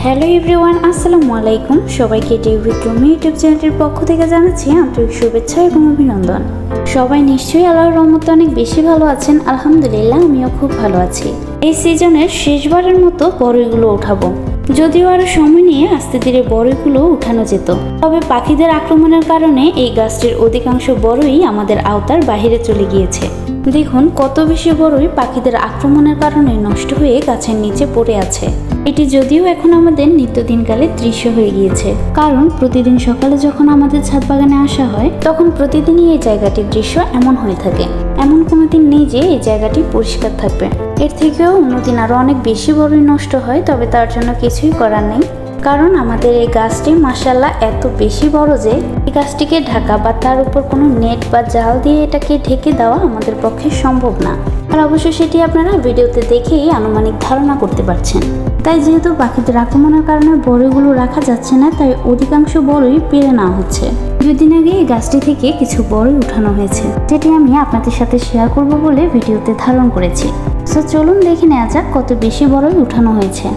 Hello everyone, আসসালামু আলাইকুম। সবাইকে ডে উইথ রুমি ইউটিউব চ্যানেলের পক্ষ থেকে জানাচ্ছি আন্তরিক শুভেচ্ছা এবং অভিনন্দন। সবাই নিশ্চয়ই আল্লাহর রহমতে অনেক বেশি ভালো আছেন। আলহামদুলিল্লাহ, আমিও খুব ভালো আছি। এই সিজনের শেষবারের মতো বড়ইগুলো উঠাবো। যদিও আরো সময় নিয়ে আস্তে ধীরে বড়ইগুলো উঠানো যেত, তবে পাখিদের আক্রমণের কারণে এই গাছটির অধিকাংশ বড়ই আমাদের আওতার বাহিরে চলে গিয়েছে। দেখুন কত বেশি বড়ই পাখিদের আক্রমণের কারণে নষ্ট হয়ে গাছের নিচে পড়ে আছে। এটি যদিও এখন আমাদের নিত্যদিনকালের দৃশ্য হয়ে গিয়েছে, কারণ প্রতিদিন সকালে যখন আমাদের ছাদ বাগানে আসা হয় তখন প্রতিদিনই এই জায়গাটির দৃশ্য এমন হয়ে থাকে। এমন কোনো দিন নেই যে এই জায়গাটি পরিষ্কার থাকবে। এর থেকেও অন্যদিন আরো অনেক বেশি বড়ই নষ্ট হয়, তবে তার জন্য কিছুই করার নেই, কারণ আমাদের এই গাছটি মাশাআল্লাহ এত বেশি বড় যে এই গাছটিকে ঢাকা বা তার উপর কোনো নেট বা জাল দিয়ে এটাকে ঢেকে দেওয়া আমাদের পক্ষে সম্ভব না। আর অবশ্য সেটি আপনারা ভিডিওতে দেখেই আনুমানিক ধারণা করতে পারছেন। তাই যেহেতু পাখিদের আক্রমণের কারণে বড়ইগুলো রাখা যাচ্ছে না, তাই অধিকাংশ বড়ই পেরে নেওয়া হচ্ছে। 2 দিন আগে এই গাছটি থেকে কিছু বড়ই উঠানো হয়েছে, যেটি আমি আপনাদের সাথে শেয়ার করব বলে ভিডিওতে ধারণ করেছি। সো চলুন দেখে নেওয়া যাক কত বেশি বড়ই উঠানো হয়েছে।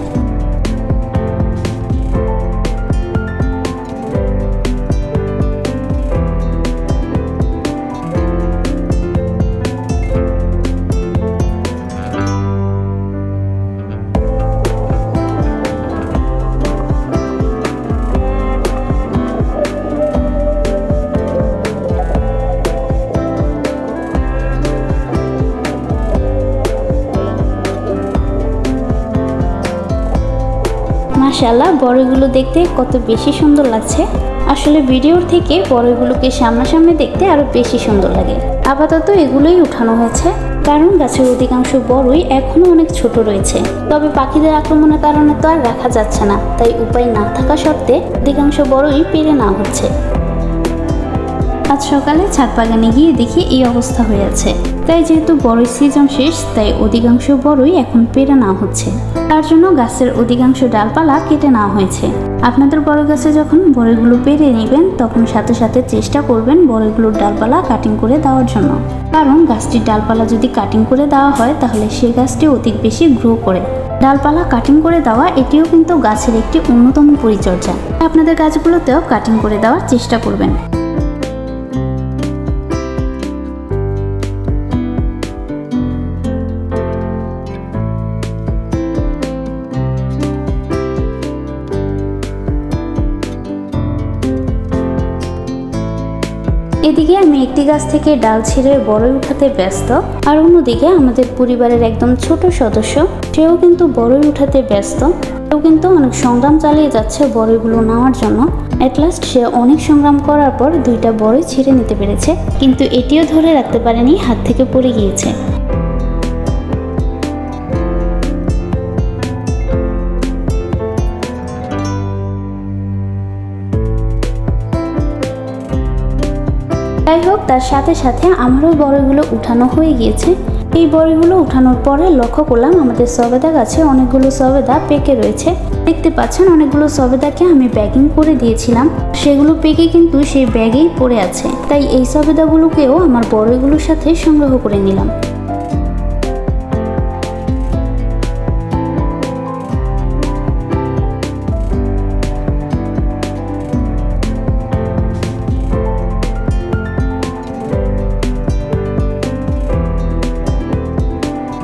মাশাআল্লাহ, বড়ইগুলো দেখতে কত বেশি সুন্দর লাগছে। আসলে ভিডিওর থেকে বড়ইগুলোকে সামনাসামনি দেখতে আরো বেশি সুন্দর লাগে। আপাতত এগুলোই উঠানো হয়েছে, কারণ গাছের অধিকাংশ বড়ই এখনো অনেক ছোট রয়েছে। তবে পাখিদের আক্রমণের কারণে তো আর রাখা যাচ্ছে না, তাই উপায় না থাকা সত্ত্বে অধিকাংশ বড়ই পেরে নেওয়া হচ্ছে। আজ সকালে ছাদ বাগানে গিয়ে দেখি এই অবস্থা হয়ে আছে। তাই যেহেতু বড়ই সিজন শেষ, তাই অধিকাংশ বড়ই এখন পেরে নেওয়া হচ্ছে। তার জন্য গাছের অধিকাংশ ডালপালা কেটে নেওয়া হয়েছে। আপনাদের বড় গাছে যখন বড়ইগুলো পেরে নেবেন, তখন সাথে সাথে চেষ্টা করবেন বড়ইগুলোর ডালপালা কাটিং করে দেওয়ার জন্য, কারণ গাছটির ডালপালা যদি কাটিং করে দেওয়া হয় তাহলে সেই গাছটি অধিক বেশি গ্রো করে। ডালপালা কাটিং করে দেওয়া এটিও কিন্তু গাছের একটি অন্যতম পরিচর্যা। আপনাদের গাছগুলোতেও কাটিং করে দেওয়ার চেষ্টা করবেন। এদিকে আমি একটি গাছ থেকে ডাল ছিঁড়ে বড়ই উঠাতে ব্যস্ত, আর অন্যদিকে আমাদের পরিবারের একদম ছোট সদস্য, সেও কিন্তু বড়ই উঠাতে ব্যস্ত। সেও কিন্তু অনেক সংগ্রাম চালিয়ে যাচ্ছে বড়ইগুলো নেওয়ার জন্য। এট লাস্ট সে অনেক সংগ্রাম করার পর 2টা বড়ই ছিঁড়ে নিতে পেরেছে, কিন্তু এটিও ধরে রাখতে পারেনি, হাত থেকে পড়ে গিয়েছে। যাই হোক, তার সাথে সাথে আমারও বড়ইগুলো উঠানো হয়ে গিয়েছে। এই বড়ইগুলো উঠানোর পরে লক্ষ্য করলাম আমাদের সবেদা গাছে অনেকগুলো সবেদা পেকে রয়েছে। দেখতে পাচ্ছেন অনেকগুলো সবেদাকে আমি ব্যাগিং করে দিয়েছিলাম, সেগুলো পেকে কিন্তু সেই ব্যাগেই পড়ে আছে। তাই এই সবেদাগুলোকেও আমার বড়ইগুলোর সাথে সংগ্রহ করে নিলাম।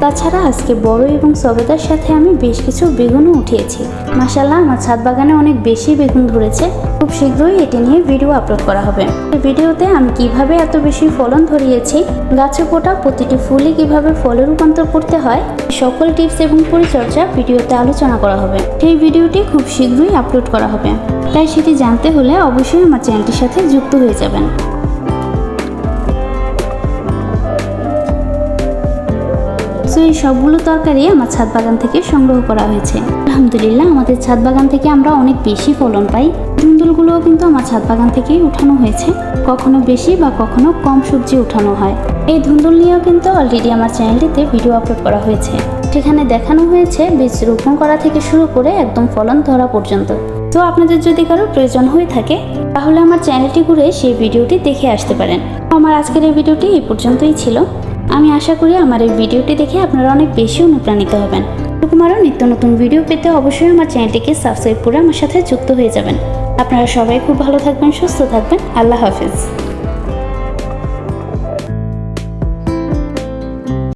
তাছাড়া আজকে বড়ই এবং সবেদার সাথে আমি বেশ কিছু বেগুনও উঠিয়েছি। মাশাআল্লাহ, আমার ছাদ বাগানে অনেক বেশি বেগুন ধরেছে। খুব শীঘ্রই এটি নিয়ে ভিডিও আপলোড করা হবে। এই ভিডিওতে আমি কিভাবে এত বেশি ফলন ধরিয়েছি, গাছে ফোটা প্রতিটি ফুলে কিভাবে ফলে রূপান্তর করতে হয়, সকল টিপস এবং পরিচর্যা ভিডিওতে আলোচনা করা হবে। সেই ভিডিওটি খুব শীঘ্রই আপলোড করা হবে, তাই সেটি জানতে হলে অবশ্যই আমার চ্যানেলটির সাথে যুক্ত হয়ে যাবেন। সো এই সবগুলো তরকারি আমার ছাদ বাগান থেকে সংগ্রহ করা হয়েছে। আলহামদুলিল্লাহ, আমাদের ছাদ বাগান থেকে আমরা অনেক বেশি ফলন পাই। ধুন্দুলগুলোও কিন্তু আমার ছাদ বাগান থেকেই উঠানো হয়েছে। কখনো বেশি বা কখনো কম সবজি উঠানো হয়। এই ধুন্দুল নিয়েও কিন্তু অলরেডি আমার চ্যানেলটিতে ভিডিও আপলোড করা হয়েছে, সেখানে দেখানো হয়েছে বীজ রোপণ করা থেকে শুরু করে একদম ফলন ধরা পর্যন্ত। তো আপনাদের যদি কারো প্রয়োজন হয়ে থাকে তাহলে আমার চ্যানেলটি ঘুরে সেই ভিডিওটি দেখে আসতে পারেন। আমার আজকের এই ভিডিওটি এই পর্যন্তই ছিল। আমি আশা করি আমার এই ভিডিওটি দেখে আপনারা অনেক বেশি অনুপ্রাণিত হবেন। এরকম আরও নিত্য নতুন ভিডিও পেতে অবশ্যই আমার চ্যানেলটিকে সাবস্ক্রাইব করে আমার সাথে যুক্ত হয়ে যাবেন। আপনারা সবাই খুব ভালো থাকবেন, সুস্থ থাকবেন। আল্লাহ হাফেজ।